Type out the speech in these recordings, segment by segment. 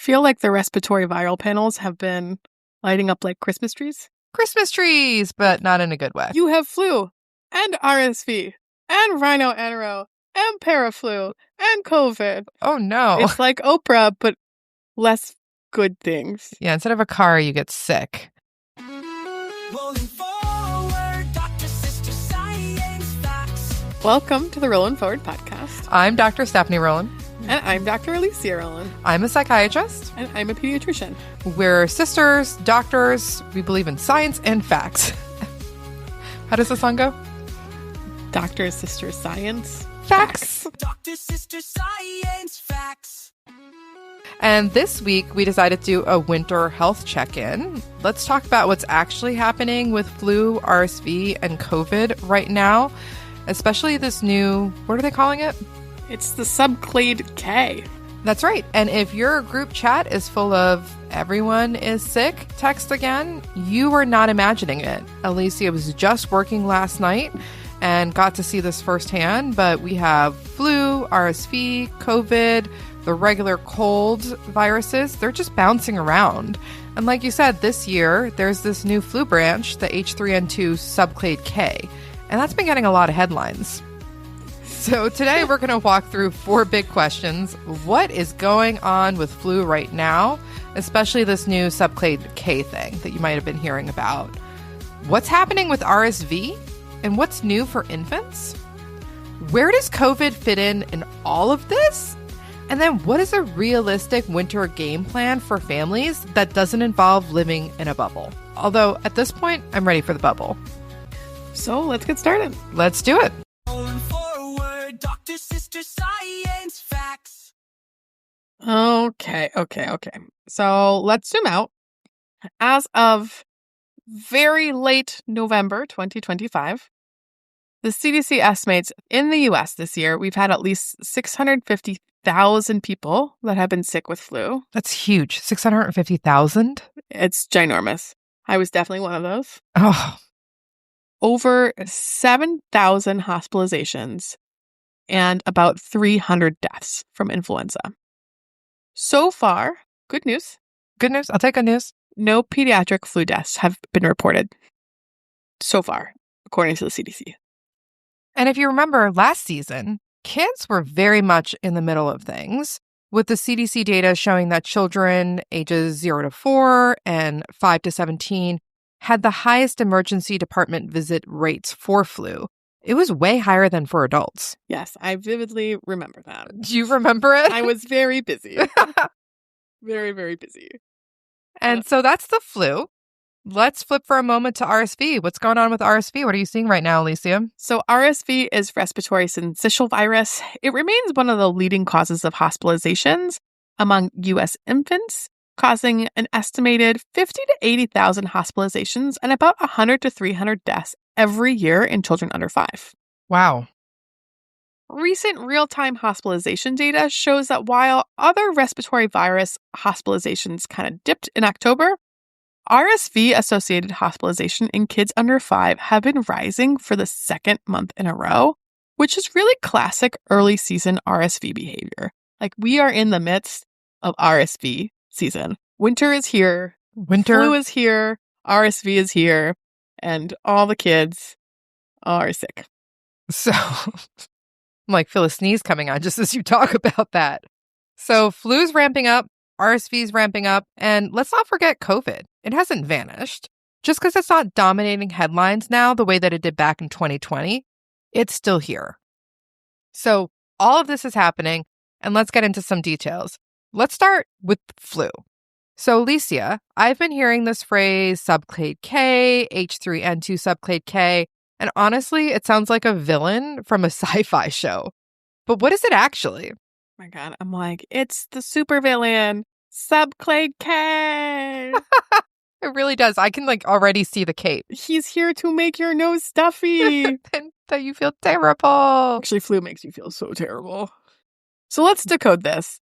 feel like the respiratory viral panels have been lighting up like Christmas trees. Christmas trees, but not in a good way. You have flu and RSV and rhino-enero and paraflu and COVID. Oh, no. It's like Oprah, but less good things. Yeah, instead of a car, you get sick. Welcome to the Rolling Forward podcast. I'm Dr. Stephanie Rolin. And I'm Dr. Alicia Rolin. I'm a psychiatrist. And I'm a pediatrician. We're sisters, doctors. We believe in science and facts. How does the song go? Doctor, sister, science. Facts. Doctor, sister, science, facts. And this week, we decided to do a winter health check-in. Let's talk about what's actually happening with flu, RSV, and COVID right now, especially this new, what are they calling it? It's the subclade K. That's right. And if your group chat is full of everyone is sick text again, you are not imagining it. Alicia was just working last night and got to see this firsthand, but we have flu, RSV, COVID, the regular cold viruses. They're just bouncing around. And like you said, this year, there's this new flu branch, the H3N2 subclade K, and that's been getting a lot of headlines. So today we're going to walk through 4 big questions. What is going on with flu right now, especially this new subclade K thing that you might have been hearing about? What's happening with RSV? And what's new for infants? Where does COVID fit in all of this? And then what is a realistic winter game plan for families that doesn't involve living in a bubble? Although at this point, I'm ready for the bubble. So let's get started. Let's do it. Doctor, sister, science, facts. Okay. So let's zoom out. As of very late November 2025, the CDC estimates in the US this year, we've had at least 650,000 people that have been sick with flu. That's huge. 650,000? It's ginormous. I was definitely one of those. Oh. Over 7,000 hospitalizations and about 300 deaths from influenza. So far, good news. Good news. I'll take good news. No pediatric flu deaths have been reported so far, according to the CDC. And if you remember last season, kids were very much in the middle of things, with the CDC data showing that children ages 0 to 4 and 5 to 17 had the highest emergency department visit rates for flu. It was way higher than for adults. Yes, I vividly remember that. Do you remember it? I was very busy. Very, very busy. And so that's the flu. Let's flip for a moment to RSV. What's going on with RSV? What are you seeing right now, Alicia? So RSV is respiratory syncytial virus. It remains one of the leading causes of hospitalizations among U.S. infants, causing an estimated 50 to 80,000 hospitalizations and about 100 to 300 deaths every year in children under 5. Wow. Recent real-time hospitalization data shows that while other respiratory virus hospitalizations kind of dipped in October, RSV-associated hospitalization in kids under 5 have been rising for the second month in a row, which is really classic early season RSV behavior. Like, we are in the midst of RSV season. Winter is here. Flu is here. RSV is here. And all the kids are sick. So, I'm like, feel a sneeze coming on just as you talk about that. So, flu's ramping up, RSV's ramping up, and let's not forget COVID. It hasn't vanished. Just because it's not dominating headlines now the way that it did back in 2020, it's still here. So, all of this is happening, and let's get into some details. Let's start with flu. So, Alicia, I've been hearing this phrase subclade K, H3N2 subclade K, and honestly, it sounds like a villain from a sci-fi show. But what is it actually? Oh my God, I'm like, it's the supervillain, subclade K. It really does. I can already see the cape. He's here to make your nose stuffy. And that you feel terrible. Actually, flu makes you feel so terrible. So let's decode this.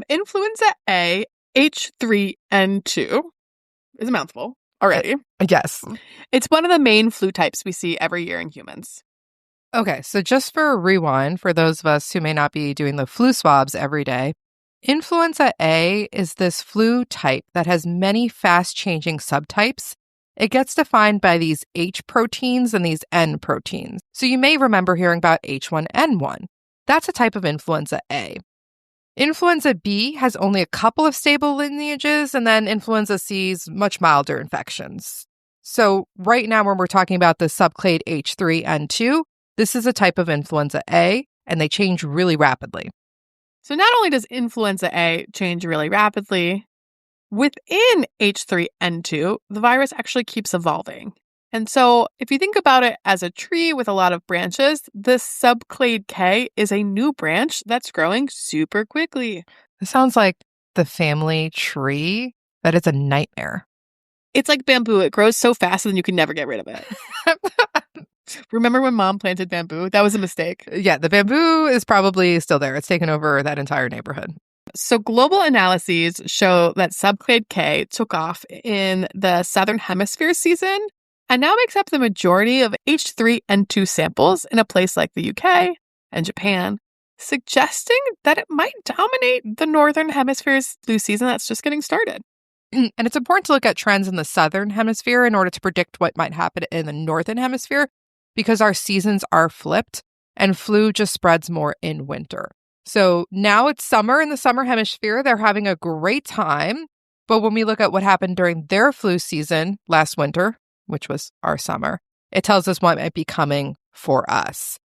Influenza A, H3N2 is a mouthful already. Yes. It's one of the main flu types we see every year in humans. Okay, so just for a rewind, for those of us who may not be doing the flu swabs every day, Influenza A is this flu type that has many fast-changing subtypes. It gets defined by these H proteins and these N proteins. So you may remember hearing about H1N1. That's a type of influenza A. Influenza B has only a couple of stable lineages, and then influenza C's much milder infections. So right now when we're talking about the subclade H3N2, this is a type of influenza A, and they change really rapidly. So not only does influenza A change really rapidly, within H3N2, the virus actually keeps evolving. And so if you think about it as a tree with a lot of branches, this subclade K is a new branch that's growing super quickly. This sounds like the family tree, but it's a nightmare. It's like bamboo. It grows so fast and you can never get rid of it. Remember when Mom planted bamboo? That was a mistake. Yeah, the bamboo is probably still there. It's taken over that entire neighborhood. So global analyses show that subclade K took off in the Southern Hemisphere season and now makes up the majority of H3N2 samples in a place like the UK and Japan, suggesting that it might dominate the Northern Hemisphere's flu season that's just getting started. And it's important to look at trends in the Southern Hemisphere in order to predict what might happen in the Northern Hemisphere, because our seasons are flipped and flu just spreads more in winter. So now it's summer in the Summer Hemisphere. They're having a great time. But when we look at what happened during their flu season last winter, which was our summer, it tells us what might be coming for us.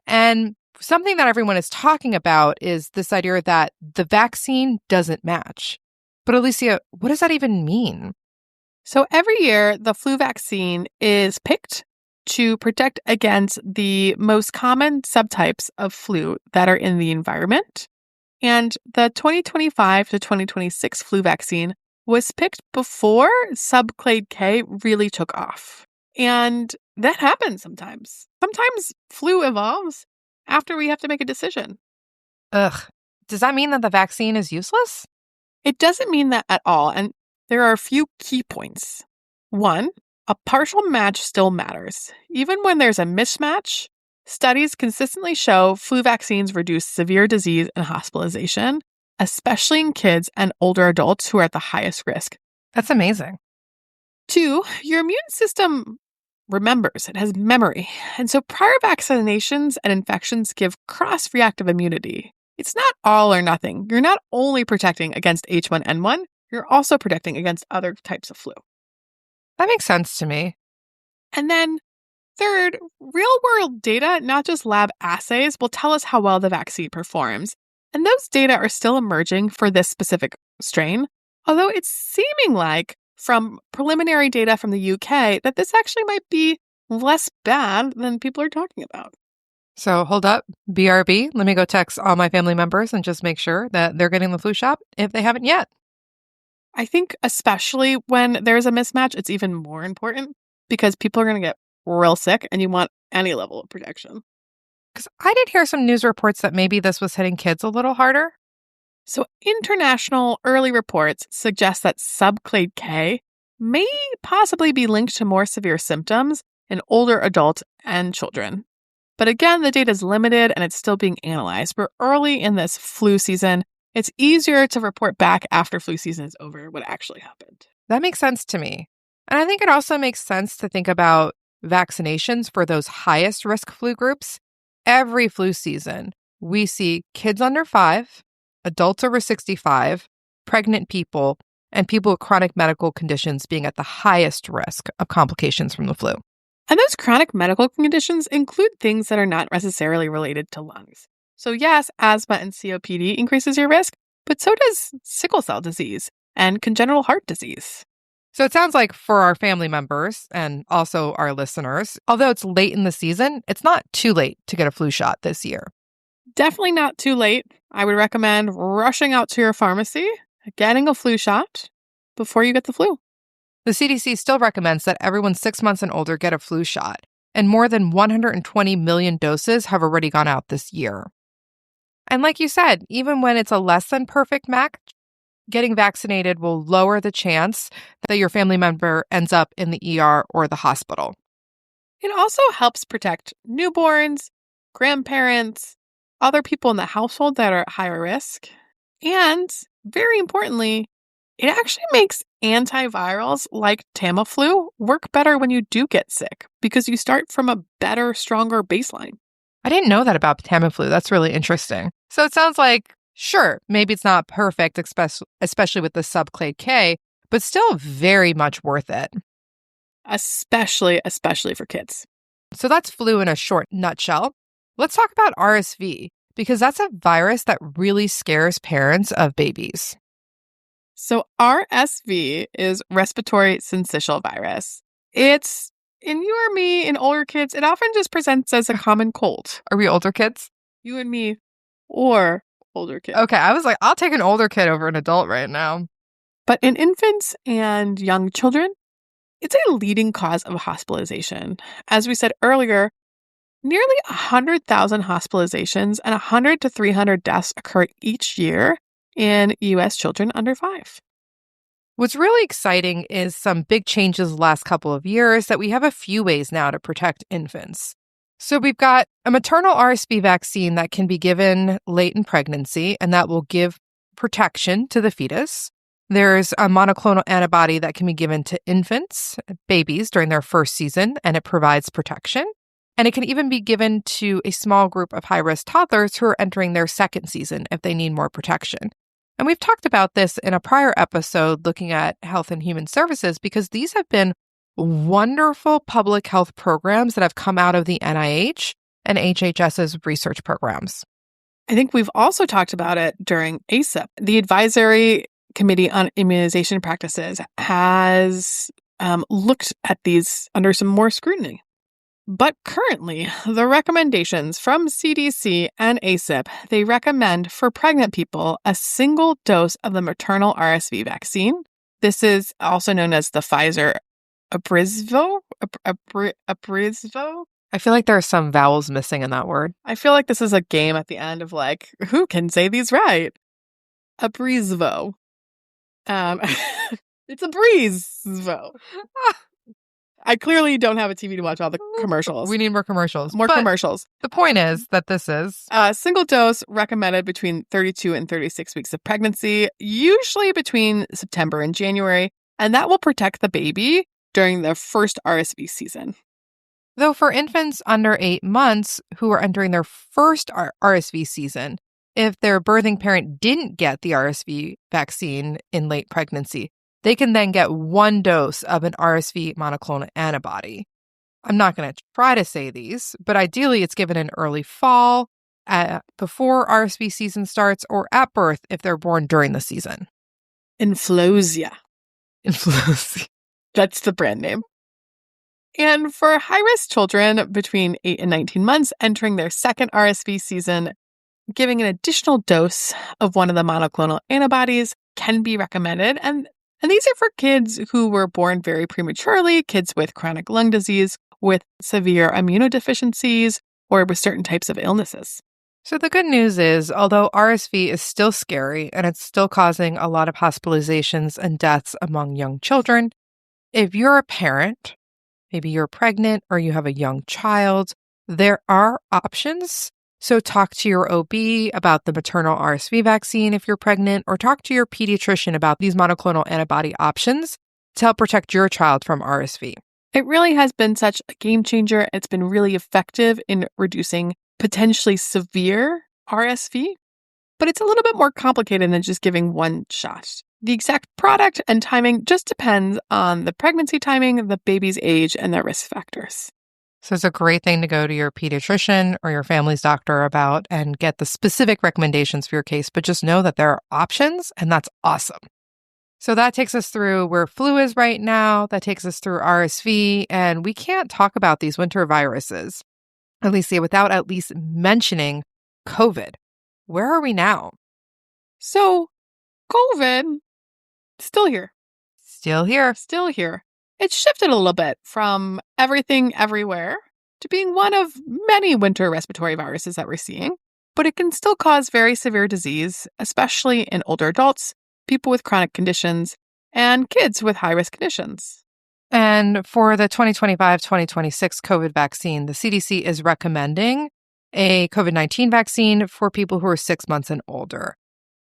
And something that everyone is talking about is this idea that the vaccine doesn't match. But Alicia, what does that even mean? So every year, the flu vaccine is picked to protect against the most common subtypes of flu that are in the environment. And the 2025 to 2026 flu vaccine was picked before subclade K really took off. And that happens sometimes. Sometimes flu evolves after we have to make a decision. Ugh. Does that mean that the vaccine is useless? It doesn't mean that at all. And there are a few key points. One, a partial match still matters. Even when there's a mismatch, studies consistently show flu vaccines reduce severe disease and hospitalization, especially in kids and older adults who are at the highest risk. That's amazing. Two, your immune system remembers, it has memory. And so prior vaccinations and infections give cross-reactive immunity. It's not all or nothing. You're not only protecting against H1N1, you're also protecting against other types of flu. That makes sense to me. And then third, real-world data, not just lab assays, will tell us how well the vaccine performs. And those data are still emerging for this specific strain, although it's seeming like, from preliminary data from the UK, that this actually might be less bad than people are talking about. So hold up, BRB, let me go text all my family members and just make sure that they're getting the flu shot if they haven't yet. I think especially when there's a mismatch, it's even more important because people are going to get real sick and you want any level of protection. Because I did hear some news reports that maybe this was hitting kids a little harder. So international early reports suggest that subclade K may possibly be linked to more severe symptoms in older adults and children. But again, the data is limited and it's still being analyzed. We're early in this flu season. It's easier to report back after flu season is over what actually happened. That makes sense to me. And I think it also makes sense to think about vaccinations for those highest risk flu groups. Every flu season, we see kids under 5, adults over 65, pregnant people, and people with chronic medical conditions being at the highest risk of complications from the flu. And those chronic medical conditions include things that are not necessarily related to lungs. So yes, asthma and COPD increases your risk, but so does sickle cell disease and congenital heart disease. So it sounds like for our family members and also our listeners, although it's late in the season, it's not too late to get a flu shot this year. Definitely not too late. I would recommend rushing out to your pharmacy, getting a flu shot before you get the flu. The CDC still recommends that everyone 6 months and older get a flu shot, and more than 120 million doses have already gone out this year. And like you said, even when it's a less than perfect match, getting vaccinated will lower the chance that your family member ends up in the ER or the hospital. It also helps protect newborns, grandparents, other people in the household that are at higher risk. And very importantly, it actually makes antivirals like Tamiflu work better when you do get sick because you start from a better, stronger baseline. I didn't know that about Tamiflu. That's really interesting. So it sounds like, sure, maybe it's not perfect, especially with the subclade K, but still very much worth it. Especially for kids. So that's flu in a short nutshell. Let's talk about RSV, because that's a virus that really scares parents of babies. So RSV is respiratory syncytial virus. It's, in you or me, in older kids, it often just presents as a common cold. Are we older kids? You and me, or older kids. Okay, I was like, I'll take an older kid over an adult right now. But in infants and young children, it's a leading cause of hospitalization. As we said earlier, nearly 100,000 hospitalizations and 100 to 300 deaths occur each year in U.S. children under 5. What's really exciting is some big changes the last couple of years that we have a few ways now to protect infants. So we've got a maternal RSV vaccine that can be given late in pregnancy, and that will give protection to the fetus. There's a monoclonal antibody that can be given to infants, babies, during their first season, and it provides protection. And it can even be given to a small group of high-risk toddlers who are entering their second season if they need more protection. And we've talked about this in a prior episode looking at Health and Human Services because these have been wonderful public health programs that have come out of the NIH and HHS's research programs. I think we've also talked about it during ACIP. The Advisory Committee on Immunization Practices has looked at these under some more scrutiny. But currently, the recommendations from CDC and ACIP, they recommend for pregnant people a single dose of the maternal RSV vaccine. This is also known as the Pfizer Abrysvo. I feel like there are some vowels missing in that word. I feel like this is a game at the end of like, who can say these right? Abrysvo. It's a breezvo. I clearly don't have a TV to watch all the commercials. We need more commercials. More commercials. The point is that this is a single dose recommended between 32 and 36 weeks of pregnancy, usually between September and January, and that will protect the baby during the first RSV season. Though for infants under 8 months who are entering their first RSV season, if their birthing parent didn't get the RSV vaccine in late pregnancy, they can then get 1 dose of an RSV monoclonal antibody. I'm not going to try to say these, but ideally it's given in early fall, before RSV season starts, or at birth if they're born during the season. Influenza. That's the brand name. And for high-risk children between 8 and 19 months entering their second RSV season, giving an additional dose of one of the monoclonal antibodies can be recommended. And these are for kids who were born very prematurely, kids with chronic lung disease, with severe immunodeficiencies, or with certain types of illnesses. So the good news is, although RSV is still scary and it's still causing a lot of hospitalizations and deaths among young children, if you're a parent, maybe you're pregnant or you have a young child, there are options. So talk to your OB about the maternal RSV vaccine if you're pregnant, or talk to your pediatrician about these monoclonal antibody options to help protect your child from RSV. It really has been such a game changer. It's been really effective in reducing potentially severe RSV, but it's a little bit more complicated than just giving one shot. The exact product and timing just depends on the pregnancy timing, the baby's age, and their risk factors. So it's a great thing to go to your pediatrician or your family's doctor about and get the specific recommendations for your case, but just know that there are options, and that's awesome. So that takes us through where flu is right now. That takes us through RSV, and we can't talk about these winter viruses, Alicia, without at least mentioning COVID. Where are we now? So COVID, still here. Still here. Still here. It's shifted a little bit from everything everywhere to being one of many winter respiratory viruses that we're seeing, but it can still cause very severe disease, especially in older adults, people with chronic conditions, and kids with high-risk conditions. And for the 2025-2026 COVID vaccine, the CDC is recommending a COVID-19 vaccine for people who are 6 months and older.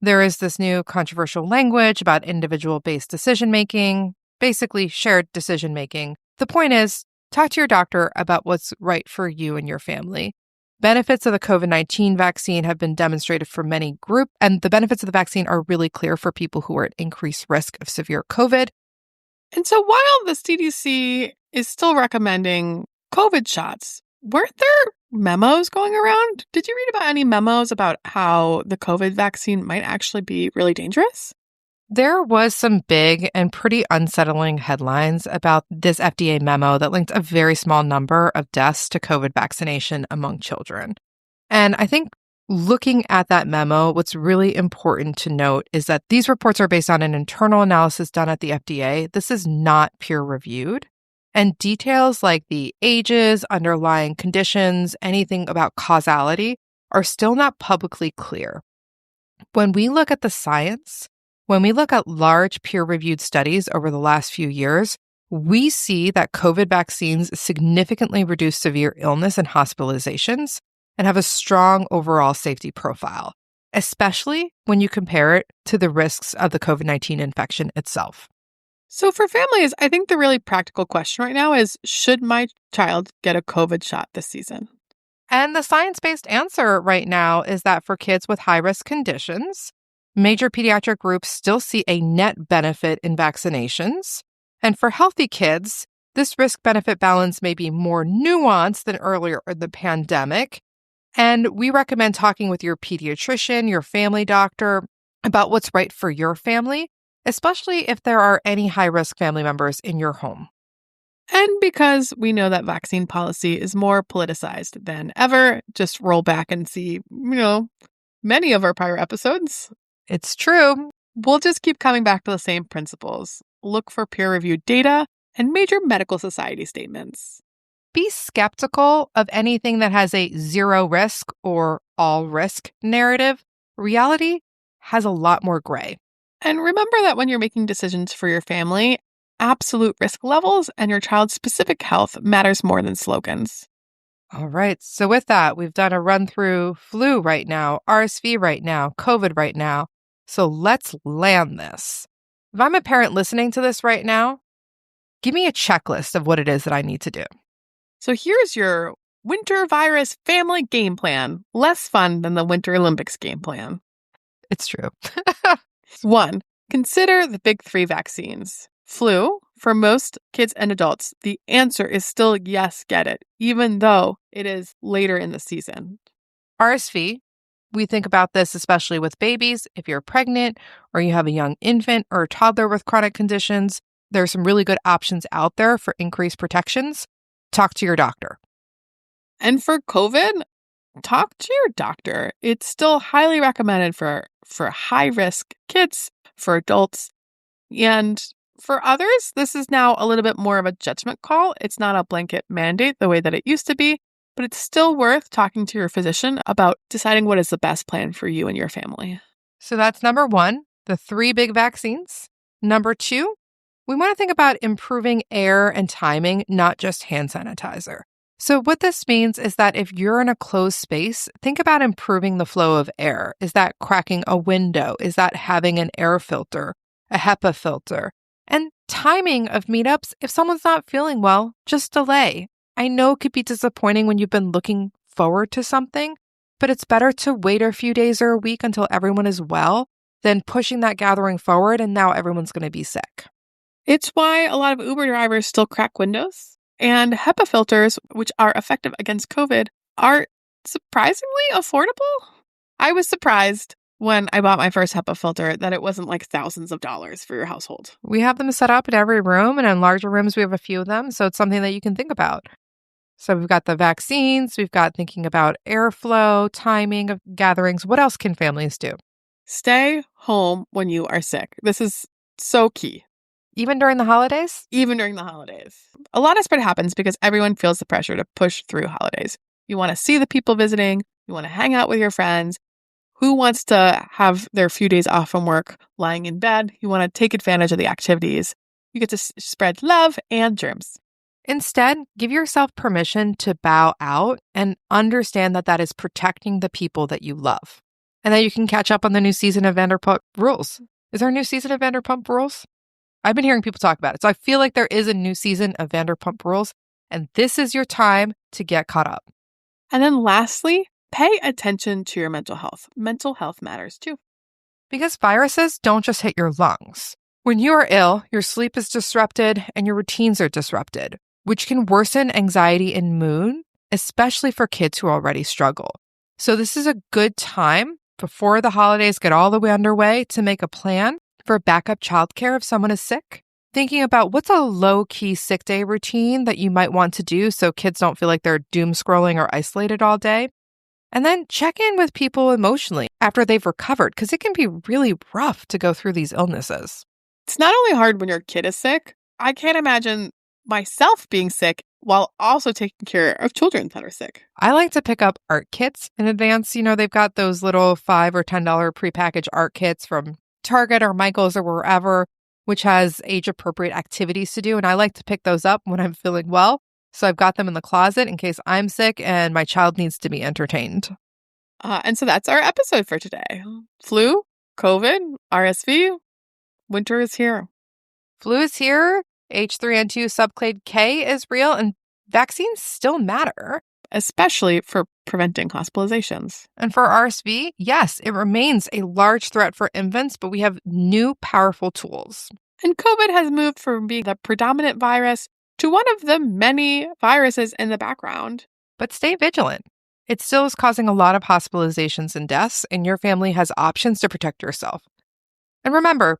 There is this new controversial language about individual-based decision-making, basically shared decision-making. The point is, talk to your doctor about what's right for you and your family. Benefits of the COVID-19 vaccine have been demonstrated for many groups, and the benefits of the vaccine are really clear for people who are at increased risk of severe COVID. And so while the CDC is still recommending COVID shots, weren't there memos going around? Did you read about any memos about how the COVID vaccine might actually be really dangerous? There was some big and pretty unsettling headlines about this FDA memo that linked a very small number of deaths to COVID vaccination among children. And I think looking at that memo, what's really important to note is that these reports are based on an internal analysis done at the FDA. This is not peer-reviewed. And details like the ages, underlying conditions, anything about causality are still not publicly clear. When we look at the science, when we look at large peer-reviewed studies over the last few years, we see that COVID vaccines significantly reduce severe illness and hospitalizations and have a strong overall safety profile, especially when you compare it to the risks of the COVID-19 infection itself. So for families, I think the really practical question right now is, should my child get a COVID shot this season? And the science-based answer right now is that for kids with high-risk conditions, major pediatric groups still see a net benefit in vaccinations. And for healthy kids, this risk-benefit balance may be more nuanced than earlier in the pandemic. And we recommend talking with your pediatrician, your family doctor, about what's right for your family, especially if there are any high-risk family members in your home. And because we know that vaccine policy is more politicized than ever, just roll back and see, many of our prior episodes. It's true. We'll just keep coming back to the same principles. Look for peer-reviewed data and major medical society statements. Be skeptical of anything that has a zero risk or all risk narrative. Reality has a lot more gray. And remember that when you're making decisions for your family, absolute risk levels and your child's specific health matters more than slogans. All right. So with that, we've done a run through flu right now, RSV right now, COVID right now. So let's land this. If I'm a parent listening to this right now, give me a checklist of what it is that I need to do. So here's your winter virus family game plan. Less fun than the Winter Olympics game plan. It's true. 1, consider the big 3 vaccines. Flu, for most kids and adults, the answer is still yes, get it, even though it is later in the season. RSV, we think about this especially with babies. If you're pregnant or you have a young infant or a toddler with chronic conditions, there are some really good options out there for increased protections. Talk to your doctor. And for COVID, talk to your doctor. It's still highly recommended for high-risk kids, for adults, and for others, this is now a little bit more of a judgment call. It's not a blanket mandate the way that it used to be, but it's still worth talking to your physician about deciding what is the best plan for you and your family. So that's number 1, the 3 big vaccines. Number 2, we want to think about improving air and timing, not just hand sanitizer. So what this means is that if you're in a closed space, think about improving the flow of air. Is that cracking a window? Is that having an air filter, a HEPA filter? And timing of meetups, if someone's not feeling well, just delay. I know it could be disappointing when you've been looking forward to something, but it's better to wait a few days or a week until everyone is well than pushing that gathering forward and now everyone's going to be sick. It's why a lot of Uber drivers still crack windows. And HEPA filters, which are effective against COVID, are surprisingly affordable. I was surprised when I bought my first HEPA filter that it wasn't like thousands of dollars for your household. We have them set up in every room, and in larger rooms, we have a few of them. So it's something that you can think about. So we've got the vaccines, we've got thinking about airflow, timing of gatherings. What else can families do? Stay home when you are sick. This is so key. Even during the holidays? Even during the holidays. A lot of spread happens because everyone feels the pressure to push through holidays. You want to see the people visiting. You want to hang out with your friends. Who wants to have their few days off from work lying in bed? You want to take advantage of the activities. You get to spread love and germs. Instead, give yourself permission to bow out and understand that that is protecting the people that you love. And then you can catch up on the new season of Vanderpump Rules. Is there a new season of Vanderpump Rules? I've been hearing people talk about it. So I feel like there is a new season of Vanderpump Rules, and this is your time to get caught up. And then lastly, pay attention to your mental health. Mental health matters too. Because viruses don't just hit your lungs. When you are ill, your sleep is disrupted and your routines are disrupted, which can worsen anxiety and mood, especially for kids who already struggle. So this is a good time before the holidays get all the way underway to make a plan for backup childcare if someone is sick. Thinking about what's a low-key sick day routine that you might want to do so kids don't feel like they're doom scrolling or isolated all day. And then check in with people emotionally after they've recovered, because it can be really rough to go through these illnesses. It's not only hard when your kid is sick. I can't imagine myself being sick while also taking care of children that are sick. I like to pick up art kits in advance. You know, they've got those little $5 or $10 prepackaged art kits from Target or Michael's or wherever, which has age-appropriate activities to do. And I like to pick those up when I'm feeling well. So I've got them in the closet in case I'm sick and my child needs to be entertained. And so that's our episode for today. Flu, COVID, RSV, winter is here. Flu is here. H3N2 subclade K is real, and vaccines still matter. Especially for preventing hospitalizations. And for RSV, yes, it remains a large threat for infants, but we have new powerful tools. And COVID has moved from being the predominant virus to one of the many viruses in the background. But stay vigilant. It still is causing a lot of hospitalizations and deaths, and your family has options to protect yourself. And remember,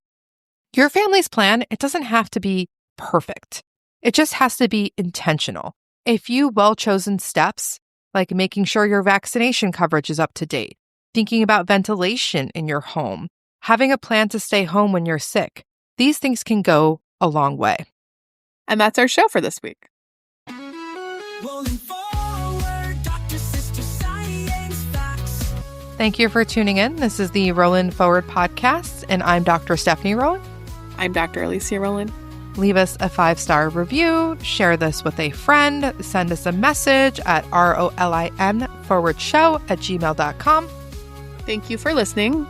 your family's plan, it doesn't have to be perfect. It just has to be intentional. A few well-chosen steps, like making sure your vaccination coverage is up to date, thinking about ventilation in your home, having a plan to stay home when you're sick, these things can go a long way. And that's our show for this week. Rolling forward, Dr. Sister Science Facts. Thank you for tuning in. This is the Rolling Forward podcast, and I'm Dr. Stephanie Rolin. I'm Dr. Alicia Rolin. Leave us a 5-star review, share this with a friend, send us a message at rolin_show@gmail.com. Thank you for listening.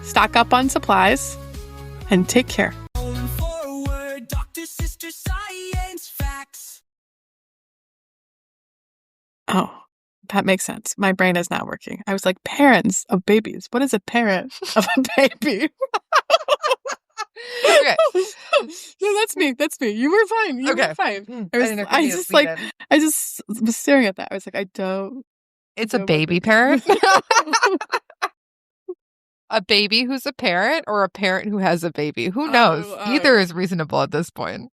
Stock up on supplies and take care. Rolling forward, Dr. Sister Science Facts. Oh, that makes sense. My brain is not working. I was like, parents of babies. What is a parent of a baby? Okay. No, that's me. That's me. You were fine. You were fine. I just was staring at that. I was like, I don't. It's a baby parent. A baby who's a parent or a parent who has a baby. Who knows? Either is reasonable at this point.